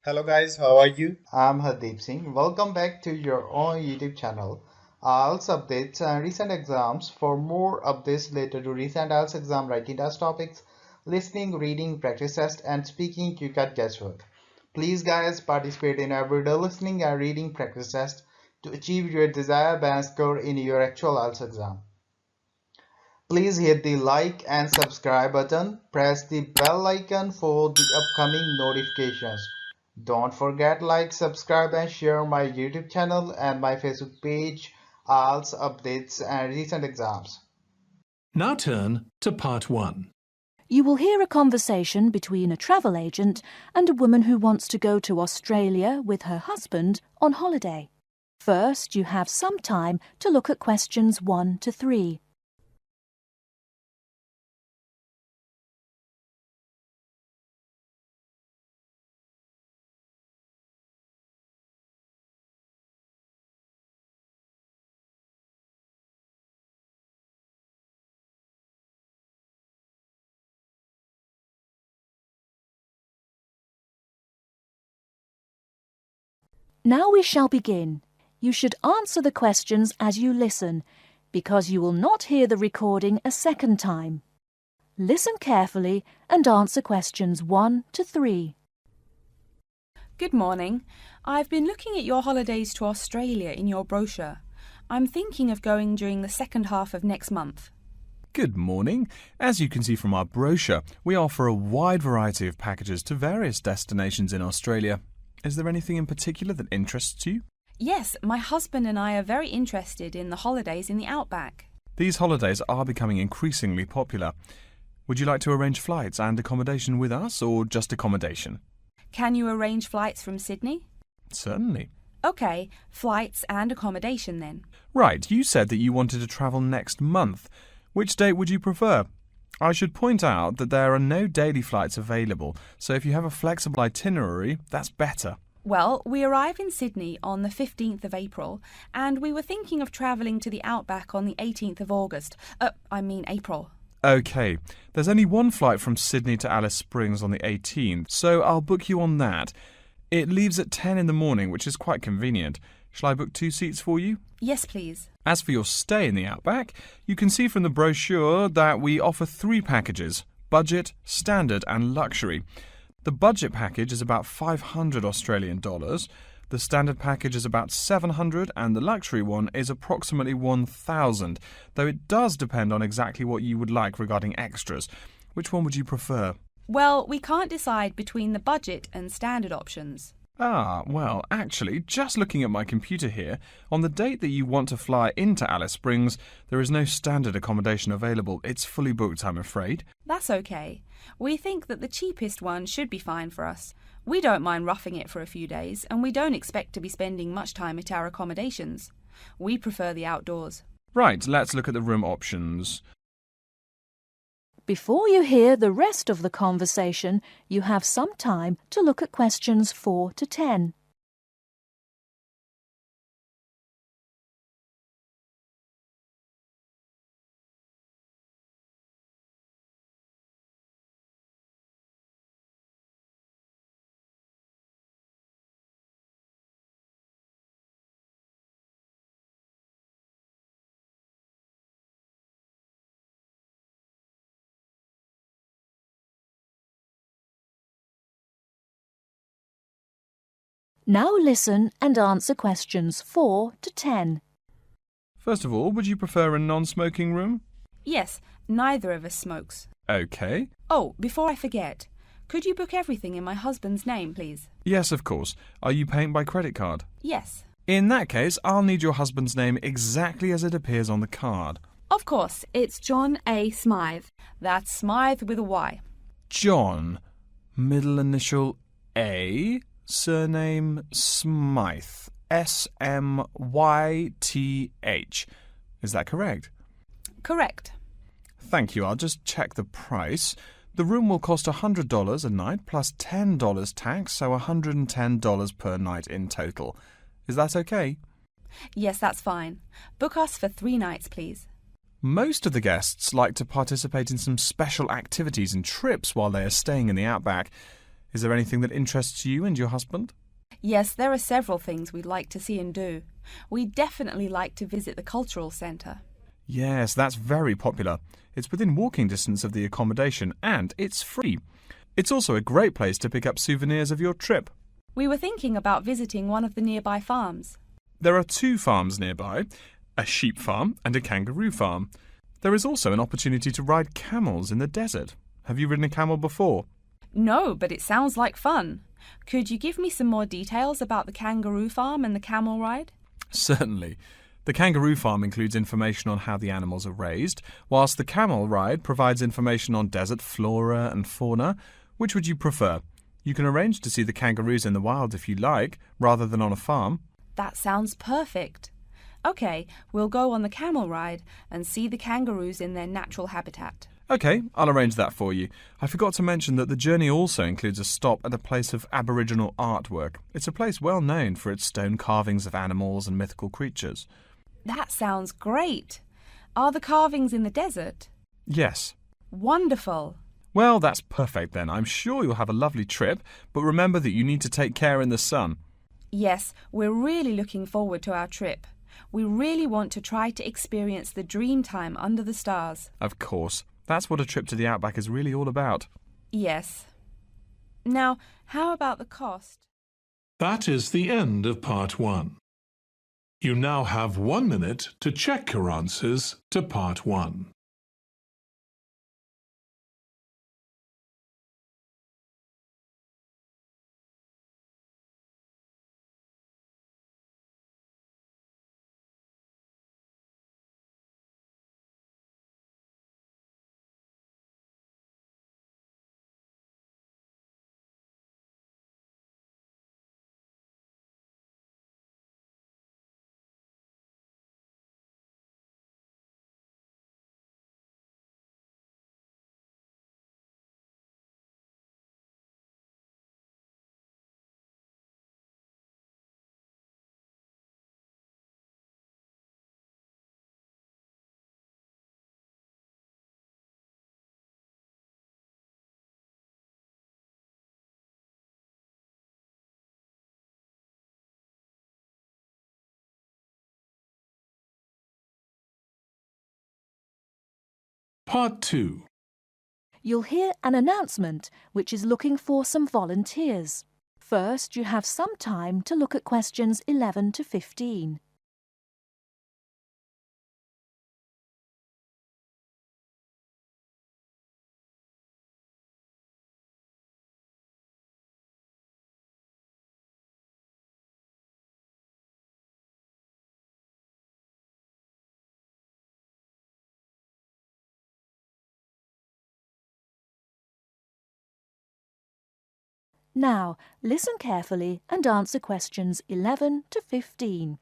Hello guys, how are you? I'm Hardeep Singh. Welcome back to your own YouTube channel. IELTS updates and recent exams. For more updates related to recent IELTS exam writing test topics, listening, reading, practice test, and speaking, you got guesswork. Please, guys, participate in everyday listening and reading practice test to achieve your desired band score in your actual IELTS exam. Please hit the like and subscribe button. Press the bell icon for the upcoming notifications. Don't forget like, subscribe and share my YouTube channel and my Facebook page, IELTS updates and recent exams. Now turn to part 1. You will hear a conversation between a travel agent and a woman who wants to go to Australia with her husband on holiday. First, you have some time to look at questions 1 to 3. Now we shall begin. You should answer the questions as you listen, because you will not hear the recording a second time. Listen carefully and answer questions 1 to 3. Good morning. I've been looking at your holidays to Australia in your brochure. I'm thinking of going during the second half of next month. Good morning. As you can see from our brochure, we offer a wide variety of packages to various destinations in Australia. Is there anything in particular that interests you? Yes, my husband and I are very interested in the holidays in the outback. These holidays are becoming increasingly popular. Would you like to arrange flights and accommodation with us, or just accommodation? Can you arrange flights from Sydney? Certainly. OK, flights and accommodation then. Right, you said that you wanted to travel next month. Which date would you prefer? I should point out that there are no daily flights available, so if you have a flexible itinerary, that's better. Well, we arrive in Sydney on the 15th of April, and we were thinking of travelling to the outback on the 18th of August. April. OK, there's only one flight from Sydney to Alice Springs on the 18th, so I'll book you on that. It leaves at 10 in the morning, which is quite convenient. Shall I book 2 seats for you? Yes, please. As for your stay in the outback, you can see from the brochure that we offer 3 packages: budget, standard and luxury. The budget package is about $500 Australian dollars, the standard package is about $700 and the luxury one is approximately $1,000, though it does depend on exactly what you would like regarding extras. Which one would you prefer? Well, we can't decide between the budget and standard options. Well, actually, just looking at my computer here, on the date that you want to fly into Alice Springs, there is no standard accommodation available. It's fully booked, I'm afraid. That's okay. We think that the cheapest one should be fine for us. We don't mind roughing it for a few days, and we don't expect to be spending much time at our accommodations. We prefer the outdoors. Right, let's look at the room options. Before you hear the rest of the conversation, you have some time to look at questions 4 to 10. Now listen and answer questions 4 to 10. First of all, would you prefer a non-smoking room? Yes, neither of us smokes. OK. Oh, before I forget, could you book everything in my husband's name, please? Yes, of course. Are you paying by credit card? Yes. In that case, I'll need your husband's name exactly as it appears on the card. Of course, it's John A. Smythe. That's Smythe with a Y. John, middle initial A, surname Smythe, S-M-Y-T-H. Is that correct? Correct. Thank you. I'll just check the price. The room will cost $100 a night plus $10 tax, so $110 per night in total. Is that okay? Yes, that's fine. Book us for 3 nights, please. Most of the guests like to participate in some special activities and trips while they are staying in the outback. Is there anything that interests you and your husband? Yes, there are several things we'd like to see and do. We'd definitely like to visit the cultural centre. Yes, that's very popular. It's within walking distance of the accommodation and it's free. It's also a great place to pick up souvenirs of your trip. We were thinking about visiting one of the nearby farms. There are 2 farms nearby, a sheep farm and a kangaroo farm. There is also an opportunity to ride camels in the desert. Have you ridden a camel before? No, but it sounds like fun. Could you give me some more details about the kangaroo farm and the camel ride? Certainly. The kangaroo farm includes information on how the animals are raised, whilst the camel ride provides information on desert flora and fauna. Which would you prefer? You can arrange to see the kangaroos in the wild if you like, rather than on a farm. That sounds perfect. OK, we'll go on the camel ride and see the kangaroos in their natural habitat. OK, I'll arrange that for you. I forgot to mention that the journey also includes a stop at a place of Aboriginal artwork. It's a place well known for its stone carvings of animals and mythical creatures. That sounds great. Are the carvings in the desert? Yes. Wonderful. Well, that's perfect then. I'm sure you'll have a lovely trip, but remember that you need to take care in the sun. Yes, we're really looking forward to our trip. We really want to try to experience the dream time under the stars. Of course. That's what a trip to the outback is really all about. Yes. Now, how about the cost? That is the end of part 1. You now have 1 minute to check your answers to part 1. Part 2. You'll hear an announcement which is looking for some volunteers. First, you have some time to look at questions 11 to 15. Now, listen carefully and answer questions 11 to 15.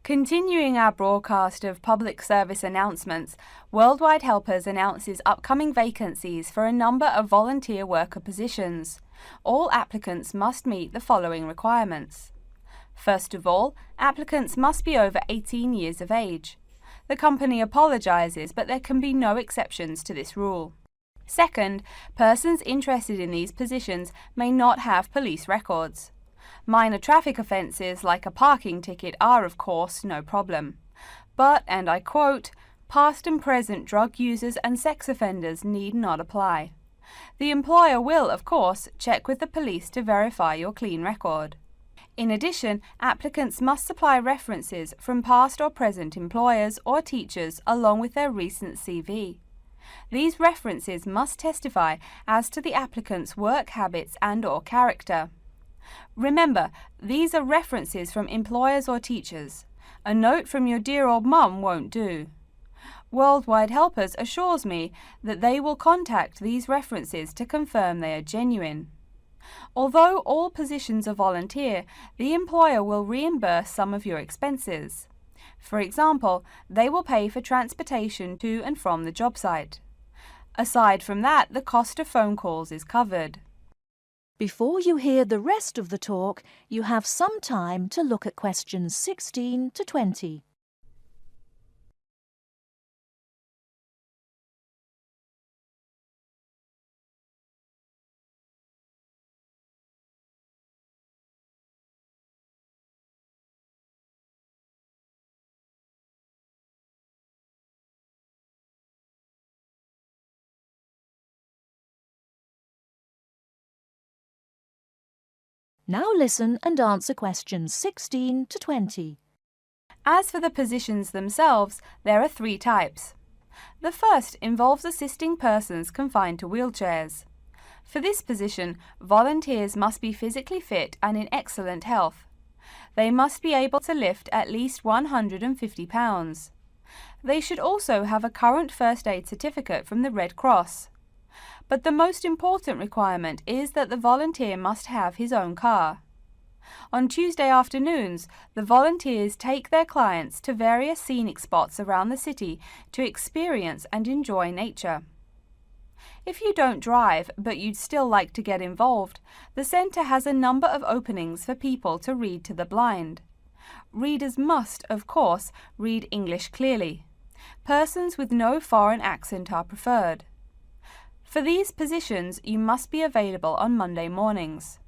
Continuing our broadcast of public service announcements, Worldwide Helpers announces upcoming vacancies for a number of volunteer worker positions. All applicants must meet the following requirements. First of all, applicants must be over 18 years of age. The company apologises, but there can be no exceptions to this rule. Second, persons interested in these positions may not have police records. Minor traffic offences like a parking ticket are, of course, no problem. But, and I quote, past and present drug users and sex offenders need not apply. The employer will, of course, check with the police to verify your clean record. In addition, applicants must supply references from past or present employers or teachers along with their recent CV. These references must testify as to the applicant's work habits and/or character. Remember, these are references from employers or teachers. A note from your dear old mum won't do. Worldwide Helpers assures me that they will contact these references to confirm they are genuine. Although all positions are volunteer, the employer will reimburse some of your expenses. For example, they will pay for transportation to and from the job site. Aside from that, the cost of phone calls is covered. Before you hear the rest of the talk, you have some time to look at questions 16 to 20. Now listen and answer questions 16 to 20. As for the positions themselves, there are 3 types. The first involves assisting persons confined to wheelchairs. For this position, volunteers must be physically fit and in excellent health. They must be able to lift at least 150 pounds. They should also have a current first aid certificate from the Red Cross. But the most important requirement is that the volunteer must have his own car. On Tuesday afternoons, the volunteers take their clients to various scenic spots around the city to experience and enjoy nature. If you don't drive, but you'd still like to get involved, the centre has a number of openings for people to read to the blind. Readers must, of course, read English clearly. Persons with no foreign accent are preferred. For these positions, you must be available on Monday mornings.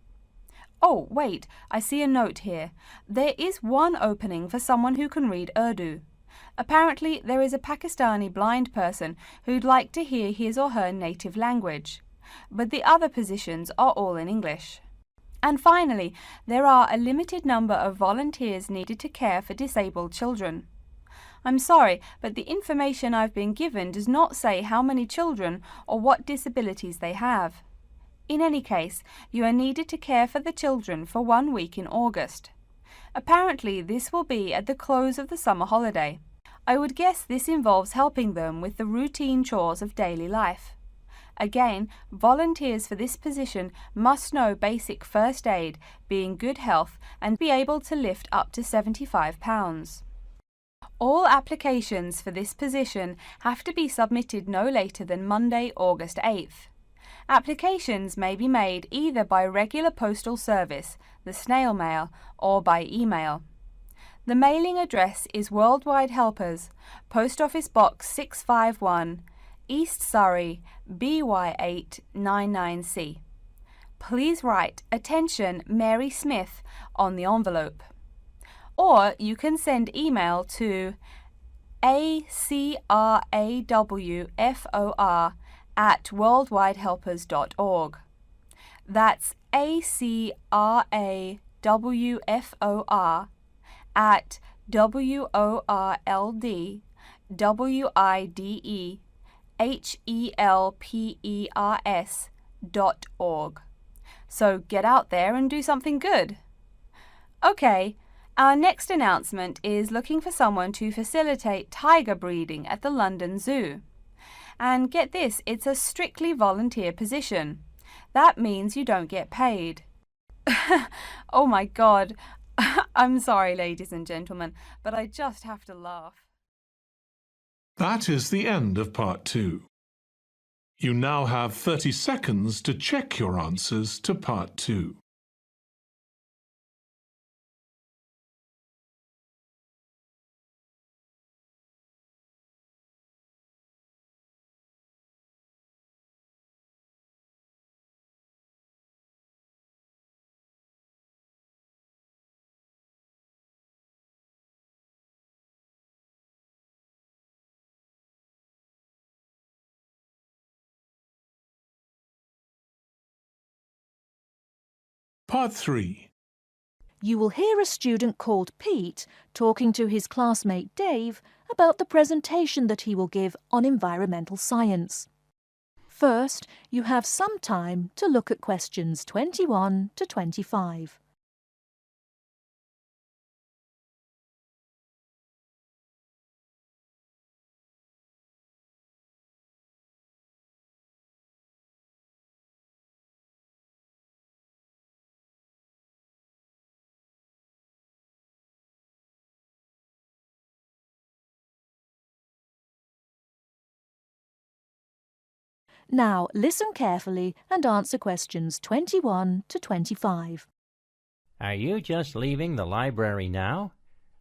Oh, wait, I see a note here. There is one opening for someone who can read Urdu. Apparently, there is a Pakistani blind person who'd like to hear his or her native language, but the other positions are all in English. And finally, there are a limited number of volunteers needed to care for disabled children. I'm sorry, but the information I've been given does not say how many children or what disabilities they have. In any case, you are needed to care for the children for 1 week in August. Apparently, this will be at the close of the summer holiday. I would guess this involves helping them with the routine chores of daily life. Again, volunteers for this position must know basic first aid, be in good health, and be able to lift up to 75 pounds. All applications for this position have to be submitted no later than Monday, August 8th. Applications may be made either by regular postal service, the snail mail, or by email. The mailing address is Worldwide Helpers, Post Office Box 651, East Surrey, BY8 99C. Please write "Attention Mary Smith" on the envelope. Or you can send email to acrawfor@worldwidehelpers.org. That's acrawfor@worldwidehelpers.org. So get out there and do something good. Okay, our next announcement is looking for someone to facilitate tiger breeding at the London Zoo. And get this, it's a strictly volunteer position. That means you don't get paid. Oh my God. I'm sorry, ladies and gentlemen, but I just have to laugh. That is the end of part 2. You now have 30 seconds to check your answers to part 2. Part 3. You will hear a student called Pete talking to his classmate Dave about the presentation that he will give on environmental science. First, you have some time to look at questions 21 to 25. Now listen carefully and answer questions 21 to 25. Are you just leaving the library now?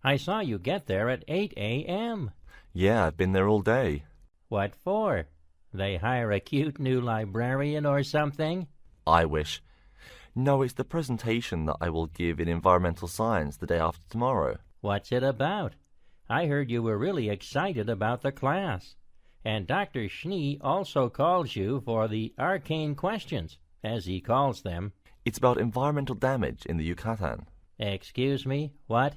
I saw you get there at 8 a.m. Yeah, I've been there all day. What for? They hire a cute new librarian or something? I wish. No, it's the presentation that I will give in environmental science the day after tomorrow. What's it about? I heard you were really excited about the class. And Dr. Schnee also calls you for the arcane questions, as he calls them. It's about environmental damage in the Yucatan. Excuse me, what?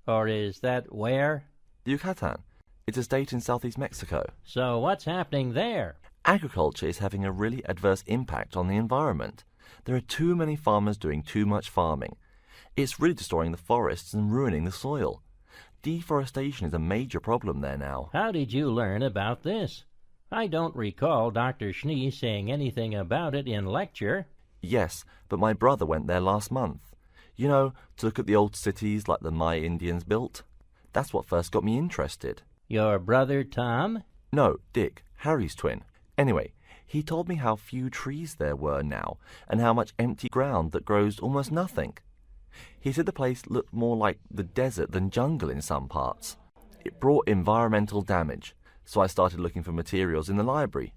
Or is that where? The Yucatan. It's a state in southeast Mexico. So what's happening there? Agriculture is having a really adverse impact on the environment. There are too many farmers doing too much farming. It's really destroying the forests and ruining the soil. Deforestation is a major problem there now. How did you learn about this? I don't recall Dr. Schnee saying anything about it in lecture. Yes, but my brother went there last month. You know, to look at the old cities like the Maya Indians built. That's what first got me interested. Your brother Tom? No, Dick, Harry's twin. Anyway, he told me how few trees there were now and how much empty ground that grows almost nothing. He said the place looked more like the desert than jungle in some parts. It brought environmental damage, so I started looking for materials in the library.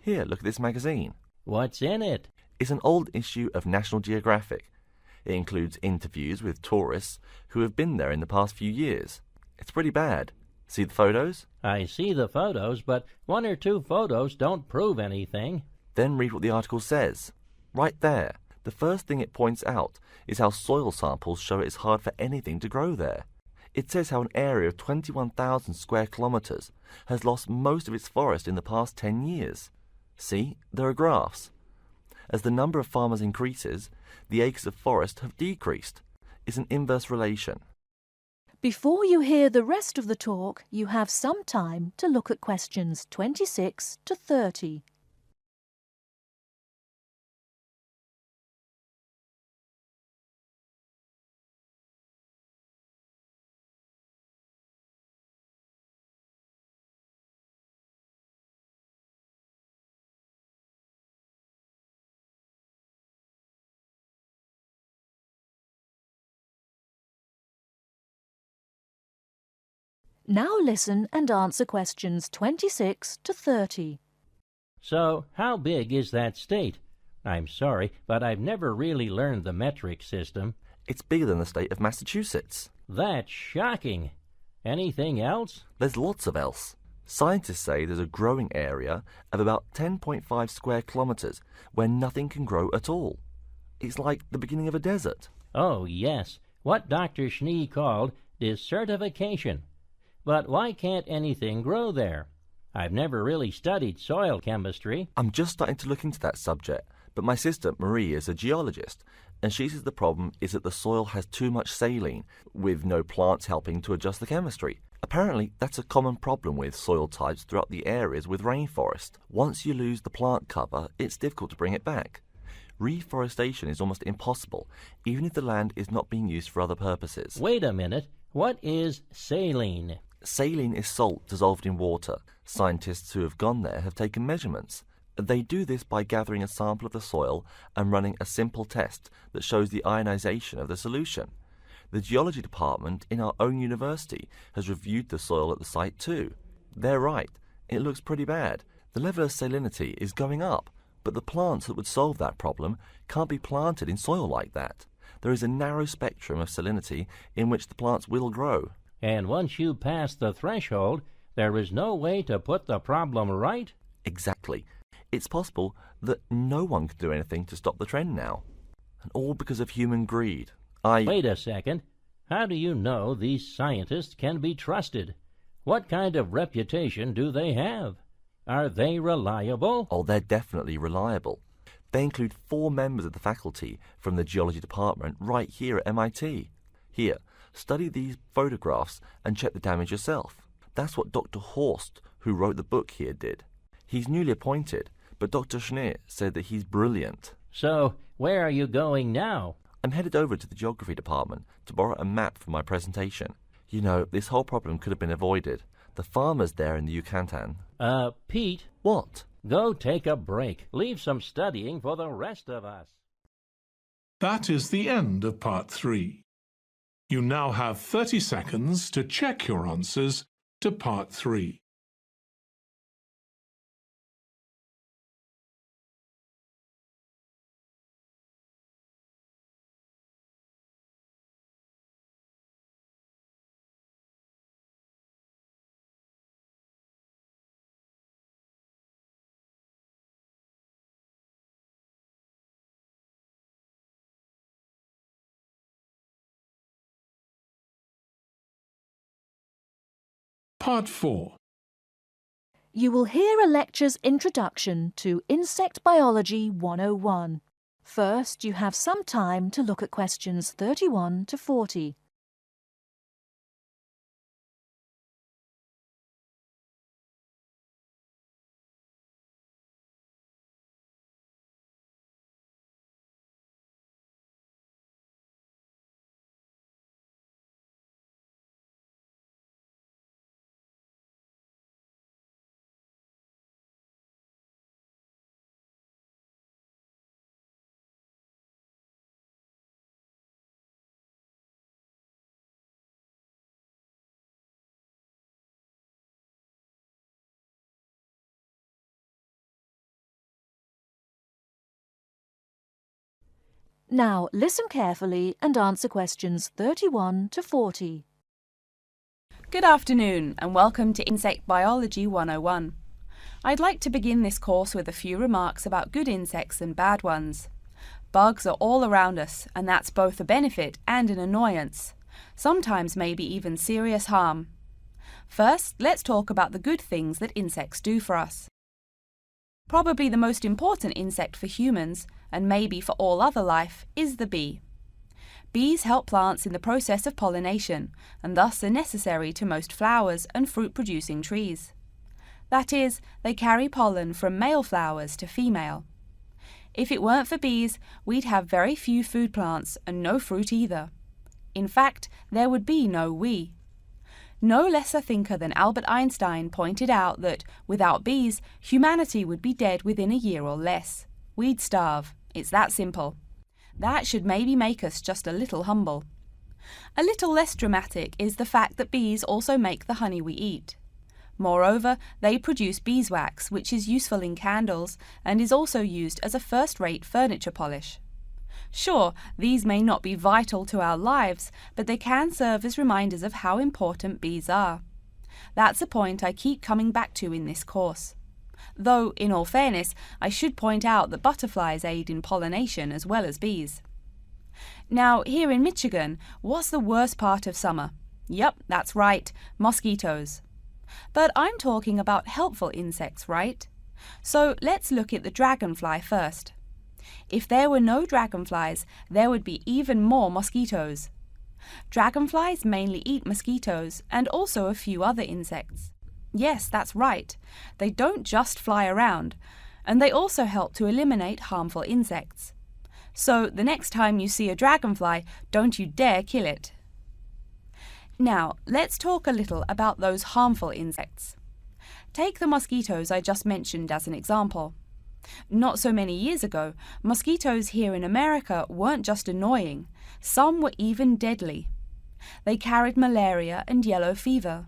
Here, look at this magazine. What's in it? It's an old issue of National Geographic. It includes interviews with tourists who have been there in the past few years. It's pretty bad. See the photos? I see the photos, but one or two photos don't prove anything. Then read what the article says. Right there. The first thing it points out is how soil samples show it's hard for anything to grow there. It says how an area of 21,000 square kilometers has lost most of its forest in the past 10 years. See, there are graphs. As the number of farmers increases, the acres of forest have decreased. It's an inverse relation. Before you hear the rest of the talk, you have some time to look at questions 26 to 30. Now listen and answer questions 26 to 30. So, how big is that state? I'm sorry, but I've never really learned the metric system. It's bigger than the state of Massachusetts. That's shocking. Anything else? There's lots of else. Scientists say there's a growing area of about 10.5 square kilometers where nothing can grow at all. It's like the beginning of a desert. Oh, yes, what Dr. Schnee called desertification. But why can't anything grow there? I've never really studied soil chemistry. I'm just starting to look into that subject, but my sister Marie is a geologist, and she says the problem is that the soil has too much saline, with no plants helping to adjust the chemistry. Apparently, that's a common problem with soil types throughout the areas with rainforest. Once you lose the plant cover, it's difficult to bring it back. Reforestation is almost impossible, even if the land is not being used for other purposes. Wait a minute. What is saline? Saline is salt dissolved in water. Scientists who have gone there have taken measurements. They do this by gathering a sample of the soil and running a simple test that shows the ionization of the solution. The geology department in our own university has reviewed the soil at the site too. They're right. It looks pretty bad. The level of salinity is going up, but the plants that would solve that problem can't be planted in soil like that. There is a narrow spectrum of salinity in which the plants will grow. And once you pass the threshold, there is no way to put the problem right? Exactly. It's possible that no one can do anything to stop the trend now. And all because of human greed. Wait a second. How do you know these scientists can be trusted? What kind of reputation do they have? Are they reliable? Oh, they're definitely reliable. They include 4 members of the faculty from the geology department right here at MIT. Here, study these photographs and check the damage yourself. That's what Dr. Horst, who wrote the book here, did. He's newly appointed, but Dr. Schneer said that he's brilliant. So, where are you going now? I'm headed over to the geography department to borrow a map for my presentation. You know, this whole problem could have been avoided. The farmers there in the Yucatan... Pete? What? Go take a break. Leave some studying for the rest of us. That is the end of part 3. You now have 30 seconds to check your answers to part 3. Part 4. You will hear a lecture's introduction to Insect Biology 101. First, you have some time to look at questions 31 to 40. Now, listen carefully and answer questions 31 to 40. Good afternoon and welcome to Insect Biology 101. I'd like to begin this course with a few remarks about good insects and bad ones. Bugs are all around us, and that's both a benefit and an annoyance, sometimes maybe even serious harm. First, let's talk about the good things that insects do for us. Probably the most important insect for humans, and maybe for all other life, is the bee. Bees help plants in the process of pollination, and thus are necessary to most flowers and fruit-producing trees. That is, they carry pollen from male flowers to female. If it weren't for bees, we'd have very few food plants and no fruit either. In fact, there would be no we. No less a thinker than Albert Einstein pointed out that, without bees, humanity would be dead within a year or less. We'd starve. It's that simple. That should maybe make us just a little humble. A little less dramatic is the fact that bees also make the honey we eat. Moreover, they produce beeswax, which is useful in candles and is also used as a first-rate furniture polish. Sure, these may not be vital to our lives, but they can serve as reminders of how important bees are. That's a point I keep coming back to in this course. Though, in all fairness, I should point out that butterflies aid in pollination as well as bees. Now, here in Michigan, what's the worst part of summer? Yep, that's right, mosquitoes. But I'm talking about helpful insects, right? So let's look at the dragonfly first. If there were no dragonflies, there would be even more mosquitoes. Dragonflies mainly eat mosquitoes and also a few other insects. Yes, that's right. They don't just fly around, and they also help to eliminate harmful insects. So the next time you see a dragonfly, don't you dare kill it. Now, let's talk a little about those harmful insects. Take the mosquitoes I just mentioned as an example. Not so many years ago, mosquitoes here in America weren't just annoying, some were even deadly. They carried malaria and yellow fever.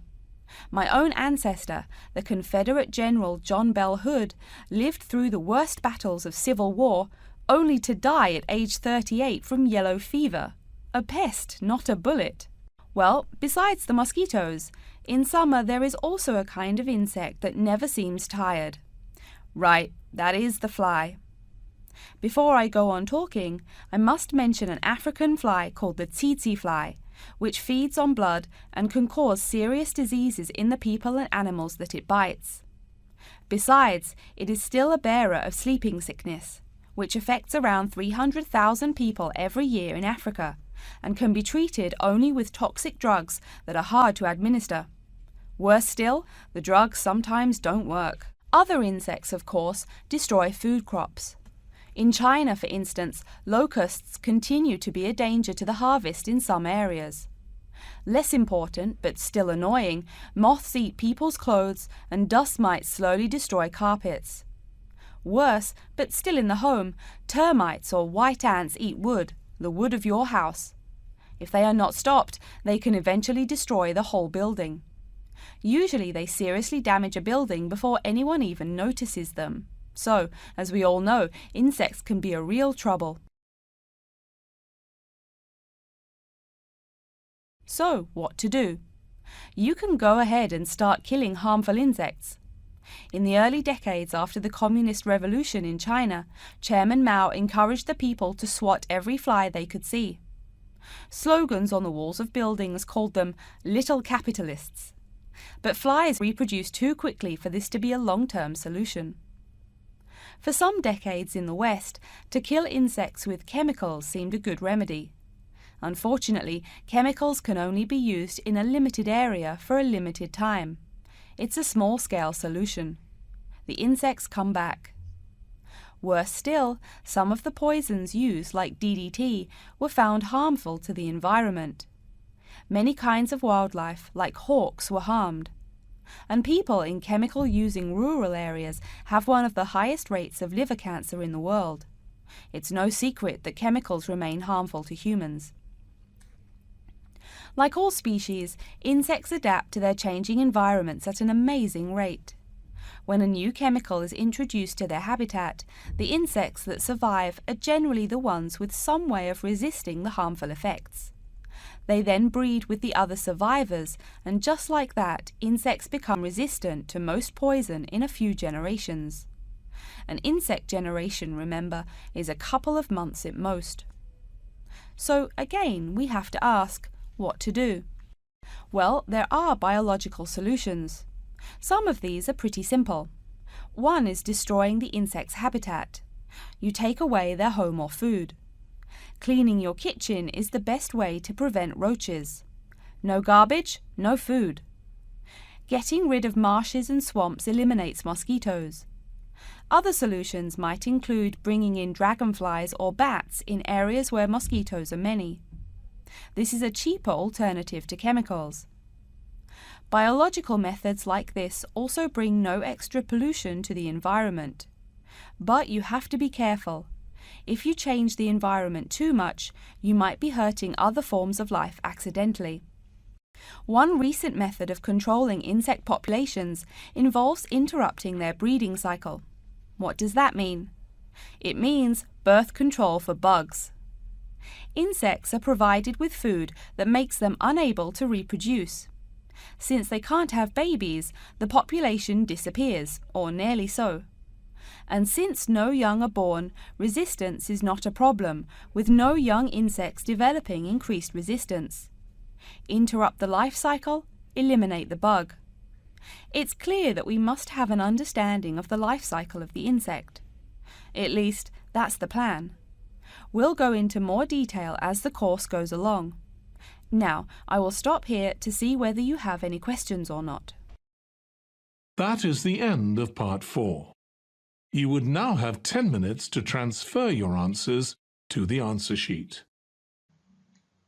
My own ancestor, the Confederate General John Bell Hood, lived through the worst battles of Civil War, only to die at age 38 from yellow fever. A pest, not a bullet. Well, besides the mosquitoes, in summer there is also a kind of insect that never seems tired. Right, that is the fly. Before I go on talking, I must mention an African fly called the tsetse fly, which feeds on blood and can cause serious diseases in the people and animals that it bites. Besides, it is still a bearer of sleeping sickness, which affects around 300,000 people every year in Africa, and can be treated only with toxic drugs that are hard to administer. Worse still, the drugs sometimes don't work. Other insects, of course, destroy food crops. In China, for instance, locusts continue to be a danger to the harvest in some areas. Less important, but still annoying, moths eat people's clothes and dust mites slowly destroy carpets. Worse, but still in the home, termites or white ants eat wood, the wood of your house. If they are not stopped, they can eventually destroy the whole building. Usually they seriously damage a building before anyone even notices them. So, as we all know, insects can be a real trouble. So, what to do? You can go ahead and start killing harmful insects. In the early decades after the Communist Revolution in China, Chairman Mao encouraged the people to swat every fly they could see. Slogans on the walls of buildings called them little capitalists. But flies reproduce too quickly for this to be a long-term solution. For some decades in the West, to kill insects with chemicals seemed a good remedy. Unfortunately, chemicals can only be used in a limited area for a limited time. It's a small-scale solution. The insects come back. Worse still, some of the poisons used, like DDT, were found harmful to the environment. Many kinds of wildlife, like hawks, were harmed. And people in chemical-using rural areas have one of the highest rates of liver cancer in the world. It's no secret that chemicals remain harmful to humans. Like all species, insects adapt to their changing environments at an amazing rate. When a new chemical is introduced to their habitat, the insects that survive are generally the ones with some way of resisting the harmful effects. They then breed with the other survivors, and just like that, insects become resistant to most poison in a few generations. An insect generation, remember, is a couple of months at most. So again, we have to ask, what to do? Well, there are biological solutions. Some of these are pretty simple. One is destroying the insect's habitat. You take away their home or food. Cleaning your kitchen is the best way to prevent roaches. No garbage, no food. Getting rid of marshes and swamps eliminates mosquitoes. Other solutions might include bringing in dragonflies or bats in areas where mosquitoes are many. This is a cheaper alternative to chemicals. Biological methods like this also bring no extra pollution to the environment. But you have to be careful. If you change the environment too much, you might be hurting other forms of life accidentally. One recent method of controlling insect populations involves interrupting their breeding cycle. What does that mean? It means birth control for bugs. Insects are provided with food that makes them unable to reproduce. Since they can't have babies, the population disappears, or nearly so. And since no young are born, resistance is not a problem, with no young insects developing increased resistance. Interrupt the life cycle, eliminate the bug. It's clear that we must have an understanding of the life cycle of the insect. At least, that's the plan. We'll go into more detail as the course goes along. Now, I will stop here to see whether you have any questions or not. That is the end of part 4. You would now have 10 minutes to transfer your answers to the answer sheet.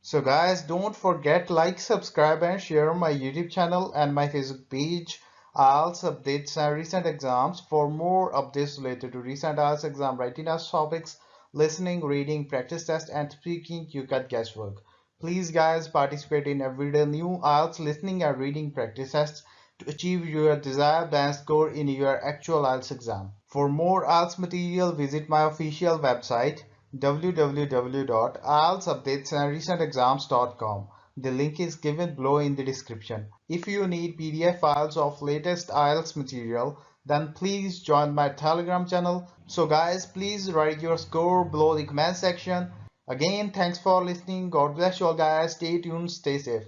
So guys, don't forget like, subscribe and share my YouTube channel and my Facebook page. IELTS updates and recent exams. For more updates related to recent IELTS exam writing as topics, listening, reading, practice test and speaking, you got guesswork. Please guys, participate in everyday new IELTS listening and reading practice tests to achieve your desired band score in your actual IELTS exam. For more IELTS material, visit my official website www.ieltsupdatesandrecentexams.com. The link is given below in the description. If you need PDF files of latest IELTS material, then please join my Telegram channel. So guys, please write your score below the comment section. Again, thanks for listening. God bless you all guys. Stay tuned, stay safe.